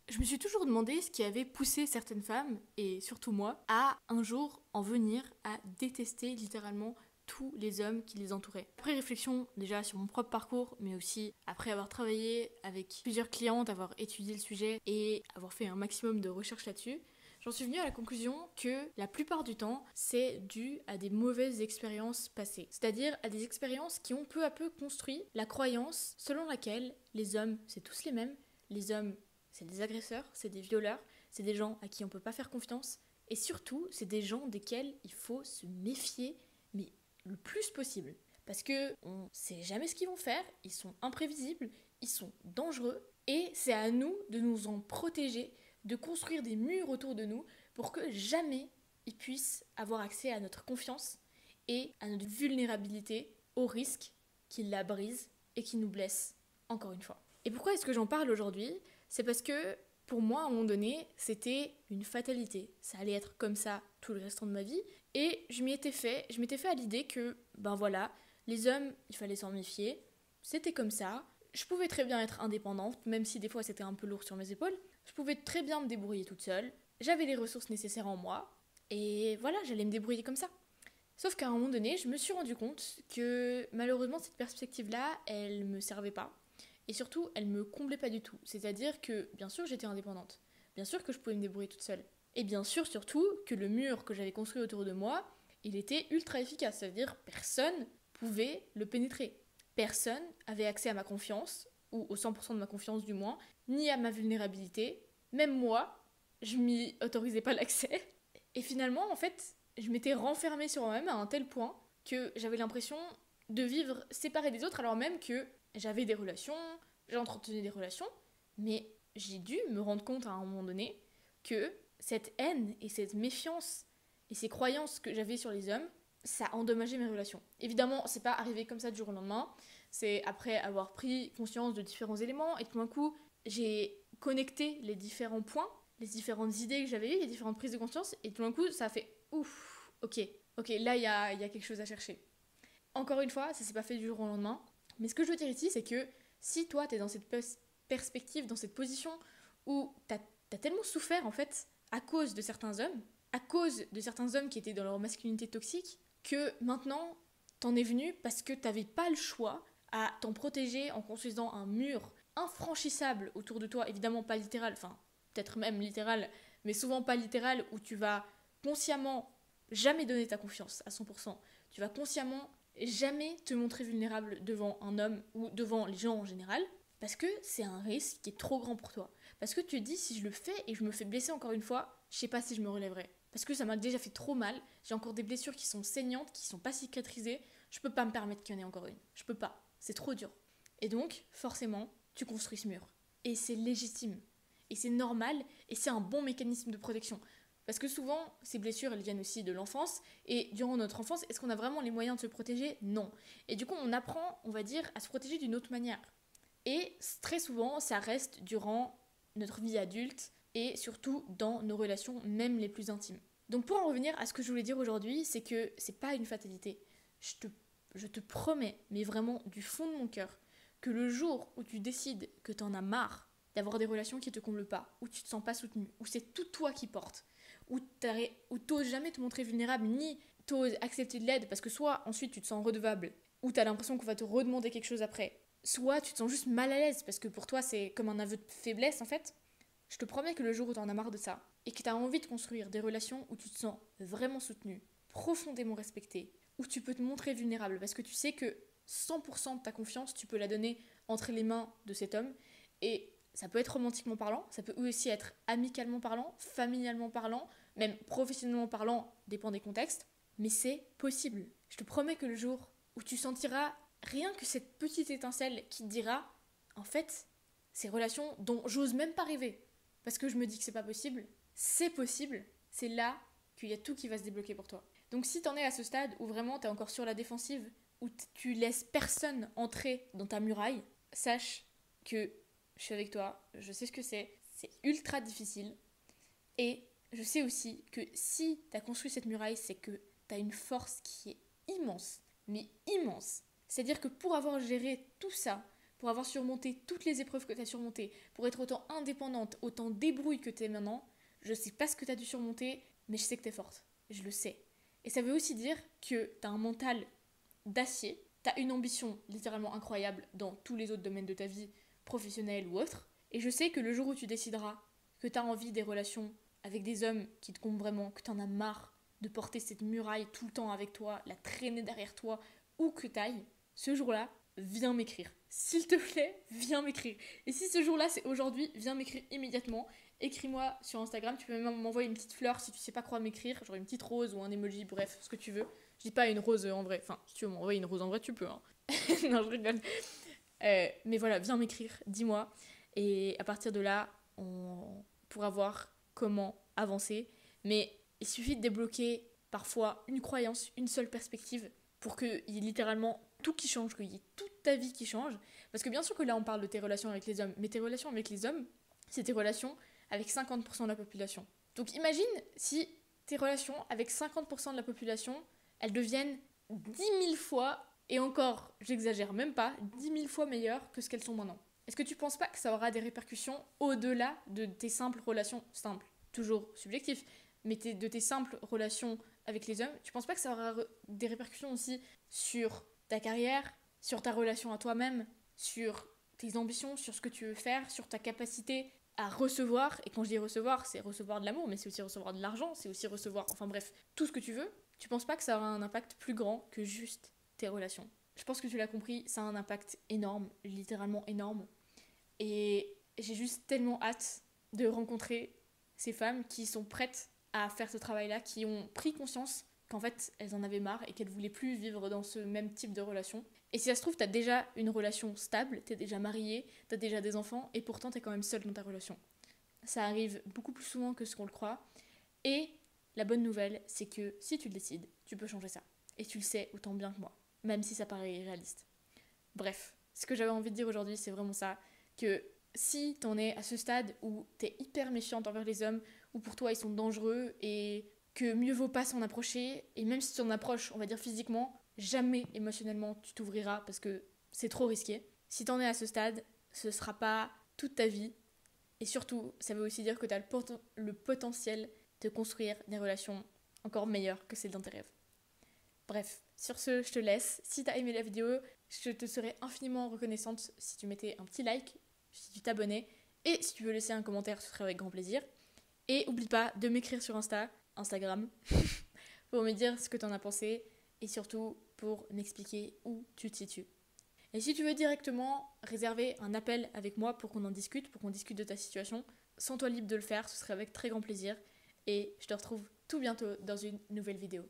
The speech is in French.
Je me suis toujours demandé ce qui avait poussé certaines femmes, et surtout moi, à un jour en venir à détester littéralement tous les hommes qui les entouraient. Après réflexion déjà sur mon propre parcours, mais aussi après avoir travaillé avec plusieurs clientes, avoir étudié le sujet et avoir fait un maximum de recherches là-dessus, j'en suis venue à la conclusion que la plupart du temps, c'est dû à des mauvaises expériences passées. C'est-à-dire à des expériences qui ont peu à peu construit la croyance selon laquelle les hommes, c'est tous les mêmes, les hommes, c'est des agresseurs, c'est des violeurs, c'est des gens à qui on peut pas faire confiance, et surtout, c'est des gens desquels il faut se méfier, mais le plus possible. Parce que on sait jamais ce qu'ils vont faire, ils sont imprévisibles, ils sont dangereux, et c'est à nous de nous en protéger, de construire des murs autour de nous pour que jamais ils puissent avoir accès à notre confiance et à notre vulnérabilité au risque qu'ils la brisent et qu'ils nous blessent encore une fois. Et pourquoi est-ce que j'en parle aujourd'hui ? C'est parce que pour moi, à un moment donné, c'était une fatalité. Ça allait être comme ça tout le restant de ma vie. Et je m'étais fait à l'idée que, ben voilà, les hommes, il fallait s'en méfier. C'était comme ça. Je pouvais très bien être indépendante, même si des fois c'était un peu lourd sur mes épaules. Je pouvais très bien me débrouiller toute seule. J'avais les ressources nécessaires en moi. Et voilà, j'allais me débrouiller comme ça. Sauf qu'à un moment donné, je me suis rendu compte que malheureusement, cette perspective-là, elle me servait pas. Et surtout, elle me comblait pas du tout. C'est-à-dire que, bien sûr, j'étais indépendante. Bien sûr que je pouvais me débrouiller toute seule. Et bien sûr, surtout, que le mur que j'avais construit autour de moi, il était ultra efficace. C'est-à-dire, personne pouvait le pénétrer. Personne avait accès à ma confiance, ou au 100% de ma confiance du moins, ni à ma vulnérabilité. Même moi, je m'y autorisais pas l'accès. Et finalement, en fait, je m'étais renfermée sur moi-même à un tel point que j'avais l'impression de vivre séparée des autres alors même que j'avais des relations, j'entretenais des relations, mais j'ai dû me rendre compte à un moment donné que cette haine et cette méfiance et ces croyances que j'avais sur les hommes, ça endommageait mes relations. Évidemment, c'est pas arrivé comme ça du jour au lendemain, c'est après avoir pris conscience de différents éléments et tout d'un coup, j'ai connecté les différents points, les différentes idées que j'avais eues, les différentes prises de conscience, et tout d'un coup, ça a fait ouf, ok, là il y a quelque chose à chercher. Encore une fois, ça s'est pas fait du jour au lendemain, mais ce que je veux dire ici, c'est que si toi t'es dans cette perspective, dans cette position où t'as tellement souffert en fait à cause de certains hommes, qui étaient dans leur masculinité toxique, que maintenant t'en es venu parce que t'avais pas le choix à t'en protéger en construisant un mur infranchissable autour de toi, évidemment pas littéral, enfin peut-être même littéral, mais souvent pas littéral, où tu vas consciemment jamais donner ta confiance à 100%. Tu vas consciemment jamais te montrer vulnérable devant un homme ou devant les gens en général, parce que c'est un risque qui est trop grand pour toi. Parce que tu te dis, si je le fais et je me fais blesser encore une fois, je sais pas si je me relèverai. Parce que ça m'a déjà fait trop mal, j'ai encore des blessures qui sont saignantes, qui sont pas cicatrisées, je peux pas me permettre qu'il y en ait encore une. Je peux pas, c'est trop dur. Et donc, forcément, tu construis ce mur. Et c'est légitime. Et c'est normal, et c'est un bon mécanisme de protection. Parce que souvent, ces blessures, elles viennent aussi de l'enfance. Et durant notre enfance, est-ce qu'on a vraiment les moyens de se protéger ? Non. Et du coup, on apprend, on va dire, à se protéger d'une autre manière. Et très souvent, ça reste durant notre vie adulte et surtout dans nos relations, même les plus intimes. Donc pour en revenir à ce que je voulais dire aujourd'hui, c'est que c'est pas une fatalité. Je te promets, mais vraiment du fond de mon cœur, que le jour où tu décides que t'en as marre d'avoir des relations qui te comblent pas, où tu te sens pas soutenu, où c'est tout toi qui porte, où t'oses jamais te montrer vulnérable, ni t'oses accepter de l'aide, parce que soit ensuite tu te sens redevable, ou t'as l'impression qu'on va te redemander quelque chose après, soit tu te sens juste mal à l'aise, parce que pour toi c'est comme un aveu de faiblesse en fait, je te promets que le jour où t'en as marre de ça, et que t'as envie de construire des relations où tu te sens vraiment soutenu, profondément respecté, où tu peux te montrer vulnérable, parce que tu sais que 100% de ta confiance, tu peux la donner entre les mains de cet homme, et ça peut être romantiquement parlant, ça peut aussi être amicalement parlant, familialement parlant, même professionnellement parlant, dépend des contextes, mais c'est possible. Je te promets que le jour où tu sentiras rien que cette petite étincelle qui te dira, en fait, ces relations dont j'ose même pas rêver, parce que je me dis que c'est possible, c'est là qu'il y a tout qui va se débloquer pour toi. Donc si t'en es à ce stade où vraiment t'es encore sur la défensive, où tu laisses personne entrer dans ta muraille, sache que je suis avec toi, je sais ce que c'est ultra difficile, et je sais aussi que si t'as construit cette muraille, c'est que t'as une force qui est immense, mais immense. C'est-à-dire que pour avoir géré tout ça, pour avoir surmonté toutes les épreuves que tu as surmontées, pour être autant indépendante, autant débrouille que tu es maintenant, je sais pas ce que tu as dû surmonter, mais je sais que tu es forte. Je le sais. Et ça veut aussi dire que tu as un mental d'acier, tu as une ambition littéralement incroyable dans tous les autres domaines de ta vie, professionnelle ou autre. Et je sais que le jour où tu décideras que tu as envie des relations avec des hommes qui te comptent vraiment, que tu en as marre de porter cette muraille tout le temps avec toi, la traîner derrière toi, où que t'ailles, ce jour-là, viens m'écrire. S'il te plaît, viens m'écrire. Et si ce jour-là, c'est aujourd'hui, viens m'écrire immédiatement. Écris-moi sur Instagram, tu peux même m'envoyer une petite fleur si tu sais pas quoi m'écrire, genre une petite rose ou un emoji, bref, ce que tu veux. Je dis pas une rose en vrai, enfin, si tu veux m'envoyer une rose en vrai, tu peux, hein. Non, je rigole. Mais voilà, viens m'écrire, dis-moi. Et à partir de là, on pourra voir comment avancer. Mais il suffit de débloquer parfois une croyance, une seule perspective, pour qu'il y ait littéralement tout qui change, qu'il y ait toute ta vie qui change. Parce que bien sûr que là, on parle de tes relations avec les hommes, mais tes relations avec les hommes, c'est tes relations avec 50% de la population. Donc imagine si tes relations avec 50% de la population, elles deviennent 10 000 fois, et encore, j'exagère même pas, 10 000 fois meilleures que ce qu'elles sont maintenant. Est-ce que tu penses pas que ça aura des répercussions au-delà de tes simples relations simples, toujours subjectif, mais de tes simples relations avec les hommes, tu penses pas que ça aura des répercussions aussi sur ta carrière, sur ta relation à toi-même, sur tes ambitions, sur ce que tu veux faire, sur ta capacité à recevoir, et quand je dis recevoir, c'est recevoir de l'amour, mais c'est aussi recevoir de l'argent, c'est aussi recevoir, enfin bref, tout ce que tu veux, tu penses pas que ça aura un impact plus grand que juste tes relations? Je pense que tu l'as compris, ça a un impact énorme, littéralement énorme, et j'ai juste tellement hâte de rencontrer ces femmes qui sont prêtes à faire ce travail-là, qui ont pris conscience qu'en fait, elles en avaient marre et qu'elles voulaient plus vivre dans ce même type de relation. Et si ça se trouve, t'as déjà une relation stable, t'es déjà mariée, t'as déjà des enfants, et pourtant t'es quand même seule dans ta relation. Ça arrive beaucoup plus souvent que ce qu'on le croit. Et la bonne nouvelle, c'est que si tu le décides, tu peux changer ça. Et tu le sais autant bien que moi, même si ça paraît irréaliste. Bref, ce que j'avais envie de dire aujourd'hui, c'est vraiment ça, que si t'en es à ce stade où t'es hyper méfiante envers les hommes, où pour toi ils sont dangereux et que mieux vaut pas s'en approcher, et même si tu en approches, on va dire physiquement, jamais émotionnellement tu t'ouvriras parce que c'est trop risqué. Si t'en es à ce stade, ce sera pas toute ta vie, et surtout, ça veut aussi dire que t'as le potentiel de construire des relations encore meilleures que celles dans tes rêves. Bref, sur ce, je te laisse. Si t'as aimé la vidéo, je te serais infiniment reconnaissante si tu mettais un petit like, si tu t'abonnais, et si tu veux laisser un commentaire, ce serait avec grand plaisir. Et oublie pas de m'écrire sur Instagram, pour me dire ce que t'en as pensé, et surtout pour m'expliquer où tu te situes. Et si tu veux directement réserver un appel avec moi pour qu'on en discute, pour qu'on discute de ta situation, sens-toi libre de le faire, ce serait avec très grand plaisir. Et je te retrouve tout bientôt dans une nouvelle vidéo.